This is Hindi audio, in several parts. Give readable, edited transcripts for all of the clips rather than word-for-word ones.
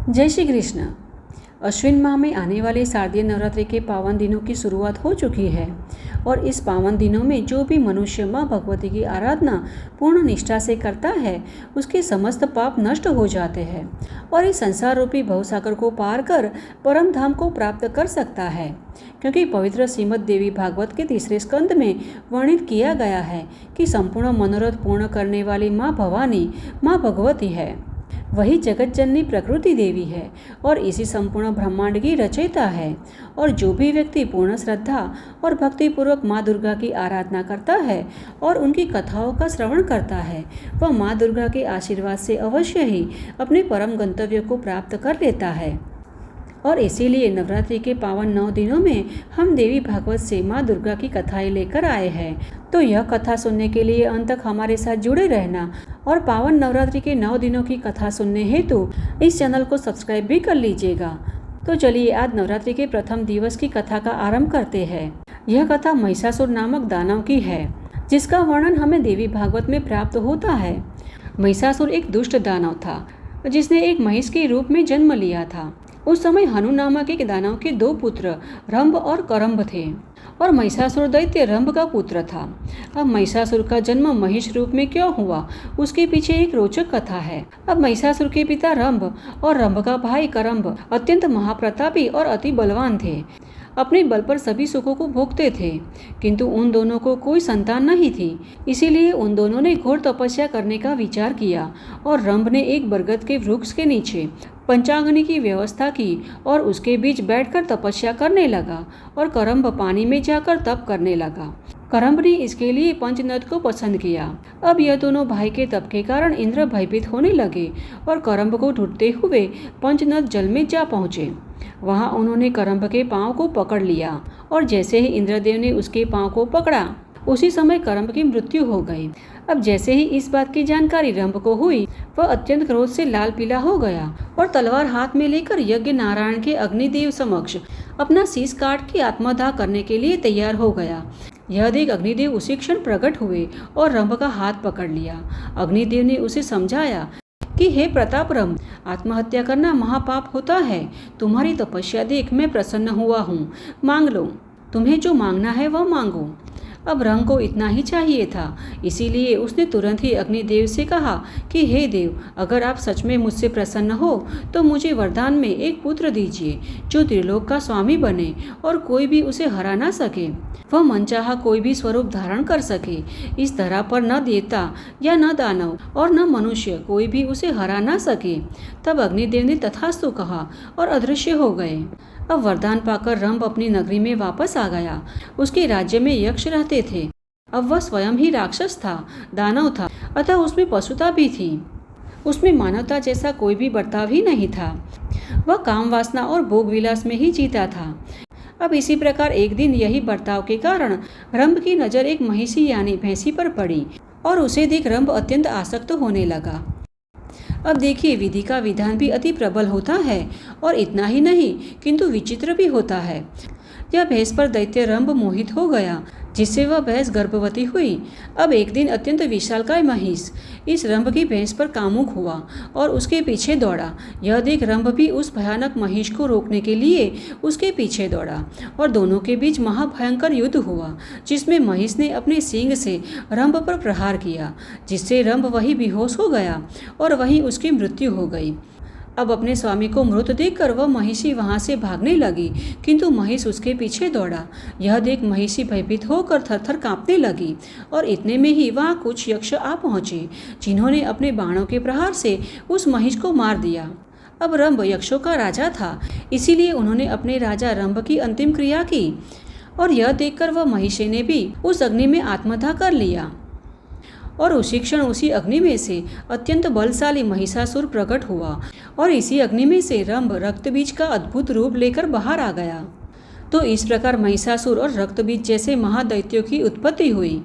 जय श्री कृष्ण। अश्विन माह में आने वाले शारदीय नवरात्रि के पावन दिनों की शुरुआत हो चुकी है और इस पावन दिनों में जो भी मनुष्य माँ भगवती की आराधना पूर्ण निष्ठा से करता है उसके समस्त पाप नष्ट हो जाते हैं और इस संसार रूपी भवसागर को पार कर परम धाम को प्राप्त कर सकता है। क्योंकि पवित्र श्रीमद् देवी भागवत के तीसरे स्कंद में वर्णित किया गया है कि संपूर्ण मनोरथ पूर्ण करने वाली माँ भवानी माँ भगवती है, वही जगत जननी प्रकृति देवी है और इसी संपूर्ण ब्रह्मांड की रचयिता है। और जो भी व्यक्ति पूर्ण श्रद्धा और भक्तिपूर्वक माँ दुर्गा की आराधना करता है और उनकी कथाओं का श्रवण करता है वह माँ दुर्गा के आशीर्वाद से अवश्य ही अपने परम गंतव्य को प्राप्त कर लेता है। और इसीलिए नवरात्रि के पावन 9 दिनों में हम देवी भागवत से माँ दुर्गा की कथाएं लेकर आए हैं। तो यह कथा सुनने के लिए अंत तक हमारे साथ जुड़े रहना और पावन नवरात्रि के 9 दिनों की कथा सुनने हेतु इस चैनल को सब्सक्राइब भी कर लीजिएगा। तो चलिए आज नवरात्रि के प्रथम दिवस की कथा का आरंभ करते हैं। यह कथा महिषासुर नामक दानव की है जिसका वर्णन हमें देवी भागवत में प्राप्त होता है। महिषासुर एक दुष्ट दानव था जिसने एक महिष के रूप में जन्म लिया था। उस समय हनु नामक एक दानव के 2 पुत्र रंभ और करंभ थे और महिषासुर दैत्य रंभ का पुत्र था। अब महिषासुर का जन्म महिष रूप में क्यों हुआ उसके पीछे एक रोचक कथा है। अब महिषासुर के पिता रंभ और रंभ का भाई करंभ अत्यंत महाप्रतापी और अति बलवान थे। अपने बल पर सभी सुखों को भोगते थे किंतु उन दोनों को कोई संतान नहीं थी। इसीलिए उन दोनों ने घोर तपस्या करने का विचार किया और रंभ ने एक बरगद के वृक्ष के नीचे पंचाग्नि की व्यवस्था की और उसके बीच बैठकर तपस्या करने लगा और करंभ पानी में जाकर तप करने लगा। करंभ ने इसके लिए पंचनद को पसंद किया। अब यह दोनों भाई के तप के कारण इंद्र भयभीत होने लगे और करंभ को ढूंढते हुए पंचनद जल में जा पहुँचे। वहां उन्होंने करंभ के पांव को पकड़ लिया और जैसे ही इंद्रदेव ने उसके पांव को पकड़ा उसी समय करंभ की मृत्यु हो गई। अब जैसे ही इस बात की जानकारी रंभ को हुई वह अत्यंत क्रोध से लाल पीला हो गया और तलवार हाथ में लेकर यज्ञ नारायण के अग्निदेव समक्ष अपना शीश काट के आत्मदाह करने के लिए तैयार हो गया। यह देख अग्निदेव उसी क्षण प्रकट हुए और रंभ का हाथ पकड़ लिया। अग्निदेव ने उसे समझाया कि हे प्रताप रंभ, आत्महत्या करना महापाप होता है। तुम्हारी तपस्या देख मैं प्रसन्न हुआ हूँ, मांग लो, तुम्हें जो मांगना है वह मांगो। अब रंग को इतना ही चाहिए था, इसीलिए उसने तुरंत ही अग्निदेव से कहा कि हे देव, अगर आप सच में मुझसे प्रसन्न हो तो मुझे वरदान में एक पुत्र दीजिए जो त्रिलोक का स्वामी बने और कोई भी उसे हरा ना सके। वह मनचाहा कोई भी स्वरूप धारण कर सके। इस धरा पर न देवता या न दानव और न मनुष्य कोई भी उसे हरा ना सके। तब अग्निदेव ने तथास्तु कहा और अदृश्य हो गए। अब वरदान पाकर रंभ अपनी नगरी में वापस आ गया। उसके राज्य में यक्ष रहते थे। अब वह स्वयं ही राक्षस था, दानव था, अतः उसमें पशुता भी थी। उसमें मानवता जैसा कोई भी बर्ताव ही नहीं था। वह काम वासना और भोग विलास में ही जीता था। अब इसी प्रकार एक दिन यही बर्ताव के कारण रंभ की नजर एक महिषी यानी भैंसी पर पड़ी और उसे देख रंभ अत्यंत आसक्त होने लगा। अब देखिए, विधि का विधान भी अति प्रबल होता है और इतना ही नहीं किंतु विचित्र भी होता है। यह भैंस पर दैत्य रंभ मोहित हो गया जिससे वह भैंस गर्भवती हुई। अब एक दिन अत्यंत विशालकाय महिष इस रंभ की भैंस पर कामुक हुआ और उसके पीछे दौड़ा। यह देख रंभ भी उस भयानक महिष को रोकने के लिए उसके पीछे दौड़ा और दोनों के बीच महाभयंकर युद्ध हुआ जिसमें महिष ने अपने सींग से रंभ पर प्रहार किया जिससे रंभ वही बेहोश हो गया और वहीं उसकी मृत्यु हो गई। अब अपने स्वामी को मृत देखकर वह महिषी वहां से भागने लगी किंतु महिष उसके पीछे दौड़ा। यह देख महिषी भयभीत होकर थरथर कांपने लगी और इतने में ही वहां कुछ यक्ष आ पहुंचे जिन्होंने अपने बाणों के प्रहार से उस महिष को मार दिया। अब रंभ यक्षों का राजा था, इसीलिए उन्होंने अपने राजा रंभ की अंतिम क्रिया की और यह देखकर वह महिषी ने भी उस अग्नि में आत्मदाह कर लिया और उसी क्षण उसी अग्नि में से अत्यंत बलशाली महिषासुर प्रकट हुआ और इसी अग्नि में से रंभ रक्तबीज का अद्भुत रूप लेकर बाहर आ गया। तो इस प्रकार महिषासुर और रक्तबीज जैसे महादैत्यों की उत्पत्ति हुई।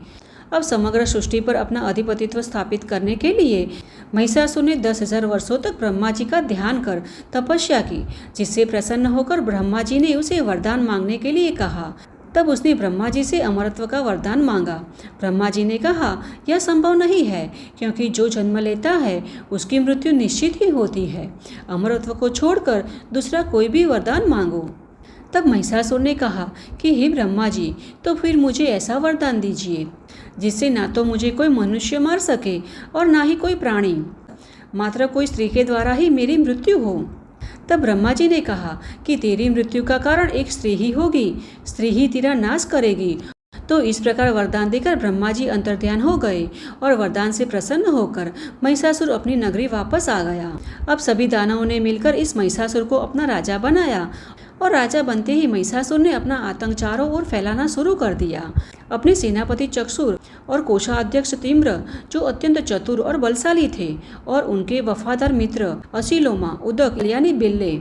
अब समग्र सृष्टि पर अपना अधिपतित्व स्थापित करने के लिए महिषासुर ने 10,000 वर्षों तक ब्रह्मा जी का ध्यान कर तपस्या की जिससे प्रसन्न होकर ब्रह्मा जी ने उसे वरदान मांगने के लिए कहा। तब उसने ब्रह्मा जी से अमरत्व का वरदान मांगा। ब्रह्मा जी ने कहा, यह संभव नहीं है, क्योंकि जो जन्म लेता है उसकी मृत्यु निश्चित ही होती है। अमरत्व को छोड़कर दूसरा कोई भी वरदान मांगो। तब महिषासुर ने कहा कि हे ब्रह्मा जी, तो फिर मुझे ऐसा वरदान दीजिए जिससे ना तो मुझे कोई मनुष्य मार सके और ना ही कोई प्राणी, मात्र कोई स्त्री के द्वारा ही मेरी मृत्यु हो। तब ब्रह्मा जी ने कहा कि तेरी मृत्यु का कारण एक स्त्री ही होगी, स्त्री ही तेरा नाश करेगी। तो इस प्रकार वरदान देकर ब्रह्मा जी अंतर्ध्यान हो गए और वरदान से प्रसन्न होकर महिषासुर अपनी नगरी वापस आ गया। अब सभी दानवों ने मिलकर इस महिषासुर को अपना राजा बनाया और राजा बनते ही महिषासुर ने अपना आतंक चारों ओर फैलाना शुरू कर दिया। अपने सेनापति चक्षुर और कोषाध्यक्ष तिम्र, जो अत्यंत चतुर और बलशाली थे, और उनके वफादार मित्र असिलोमा, उदक यानी बिल्ले,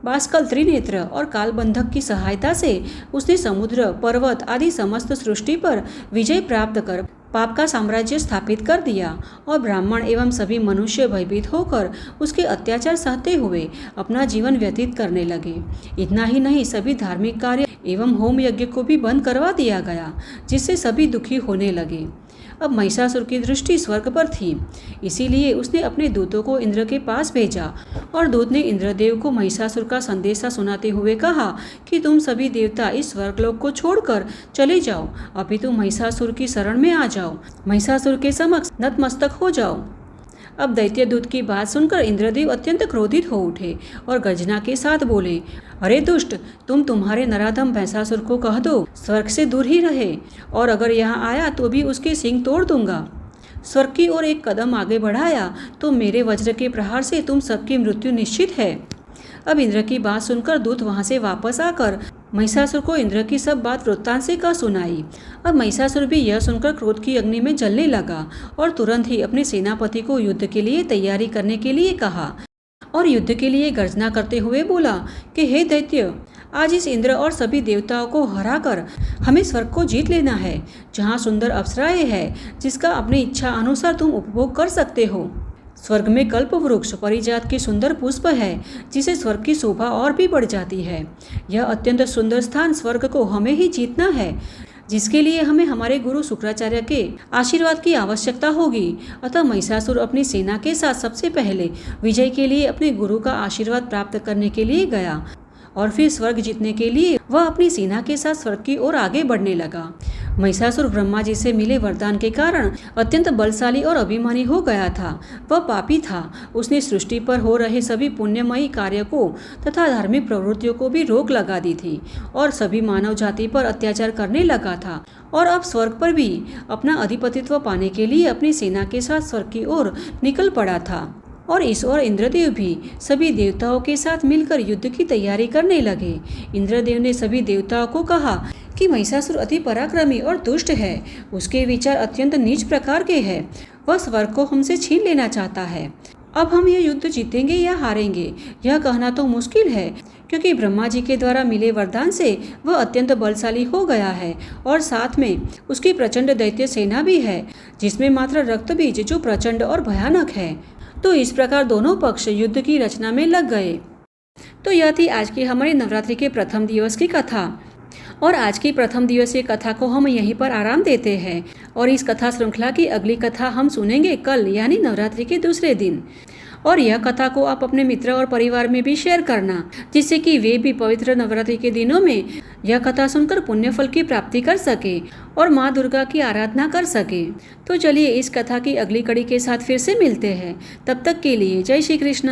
बाष्कल त्रिनेत्र और कालबंधक की सहायता से उसने समुद्र, पर्वत आदि समस्त सृष्टि पर विजय प्राप्त कर पाप का साम्राज्य स्थापित कर दिया और ब्राह्मण एवं सभी मनुष्य भयभीत होकर उसके अत्याचार सहते हुए अपना जीवन व्यतीत करने लगे। इतना ही नहीं, सभी धार्मिक कार्य एवं होम यज्ञ को भी बंद करवा दिया गया, जिससे सभी दुखी होने लगे। अब महिषासुर की दृष्टि स्वर्ग पर थी, इसीलिए उसने अपने दूतों को इंद्र के पास भेजा और दूत ने इंद्रदेव को महिषासुर का संदेशा सुनाते हुए कहा कि तुम सभी देवता इस स्वर्गलोक को छोड़कर चले जाओ, अभी तुम महिषासुर की शरण में आ जाओ, महिषासुर के समक्ष नतमस्तक हो जाओ। अब दैत्य दूत की बात सुनकर इंद्रदेव अत्यंत क्रोधित हो उठे और गर्जना के साथ बोले, अरे दुष्ट, तुम्हारे नराधम महिषासुर को कह दो स्वर्ग से दूर ही रहे, और अगर यहाँ आया तो भी उसके सींग तोड़ दूंगा। स्वर्ग की ओर एक कदम आगे बढ़ाया तो मेरे वज्र के प्रहार से तुम सबकी मृत्यु निश्चित है। अब इंद्र की बात सुनकर दूत वहां से वापस आकर महिषासुर को इंद्र की सब बात वृत्तांत से कह सुनाई। अब महिषासुर भी यह सुनकर क्रोध की अग्नि में जलने लगा और तुरंत ही अपने सेनापति को युद्ध के लिए तैयारी करने के लिए कहा और युद्ध के लिए गर्जना करते हुए बोला कि हे दैत्य, आज इस इंद्र और सभी देवताओं को हराकर हमें स्वर्ग को जीत लेना है, जहाँ सुंदर अप्सराएं हैं जिसका अपनी इच्छा अनुसार तुम उपभोग कर सकते हो। स्वर्ग में कल्प वृक्ष परिजात की सुंदर पुष्प है, जिसे स्वर्ग की शोभा और भी बढ़ जाती है। यह अत्यंत सुंदर स्थान स्वर्ग को हमें ही जीतना है, जिसके लिए हमें हमारे गुरु शुक्राचार्य के आशीर्वाद की आवश्यकता होगी। अतः महिषासुर अपनी सेना के साथ सबसे पहले विजय के लिए अपने गुरु का आशीर्वाद प्राप्त करने के लिए गया और फिर स्वर्ग जीतने के लिए वह अपनी सेना के साथ स्वर्ग की ओर आगे बढ़ने लगा। महिषासुर ब्रह्मा जी से मिले वरदान के कारण अत्यंत बलशाली और अभिमानी हो गया था। वह पापी था। उसने सृष्टि पर हो रहे सभी पुण्यमयी कार्य को तथा धार्मिक प्रवृत्तियों को भी रोक लगा दी थी और सभी मानव जाति पर अत्याचार करने लगा था और अब स्वर्ग पर भी अपना अधिपतित्व पाने के लिए अपनी सेना के साथ स्वर्ग की ओर निकल पड़ा था। और इस ओर इंद्रदेव भी सभी देवताओं के साथ मिलकर युद्ध की तैयारी करने लगे। इंद्रदेव ने सभी देवताओं को कहा कि महिषासुर अति पराक्रमी और दुष्ट है, उसके विचार अत्यंत नीच प्रकार के हैं, वह स्वर्ग को हमसे छीन लेना चाहता है। अब हम यह युद्ध जीतेंगे या हारेंगे यह कहना तो मुश्किल है, क्योंकि ब्रह्मा जी के द्वारा मिले वरदान से वह अत्यंत बलशाली हो गया है और साथ में उसकी प्रचंड दैत्य सेना भी है, जिसमें मात्र रक्त बीज जो प्रचंड और भयानक है। तो इस प्रकार दोनों पक्ष युद्ध की रचना में लग गए। तो यह थी आज की हमारी नवरात्रि के प्रथम दिवस की कथा और आज की प्रथम दिवसीय कथा को हम यहीं पर आराम देते हैं और इस कथा श्रृंखला की अगली कथा हम सुनेंगे कल यानी नवरात्रि के दूसरे दिन। और यह कथा को आप अपने मित्र और परिवार में भी शेयर करना, जिससे कि वे भी पवित्र नवरात्रि के दिनों में यह कथा सुनकर पुण्य फल की प्राप्ति कर सके और माँ दुर्गा की आराधना कर सके। तो चलिए इस कथा की अगली कड़ी के साथ फिर से मिलते हैं। तब तक के लिए जय श्री कृष्ण।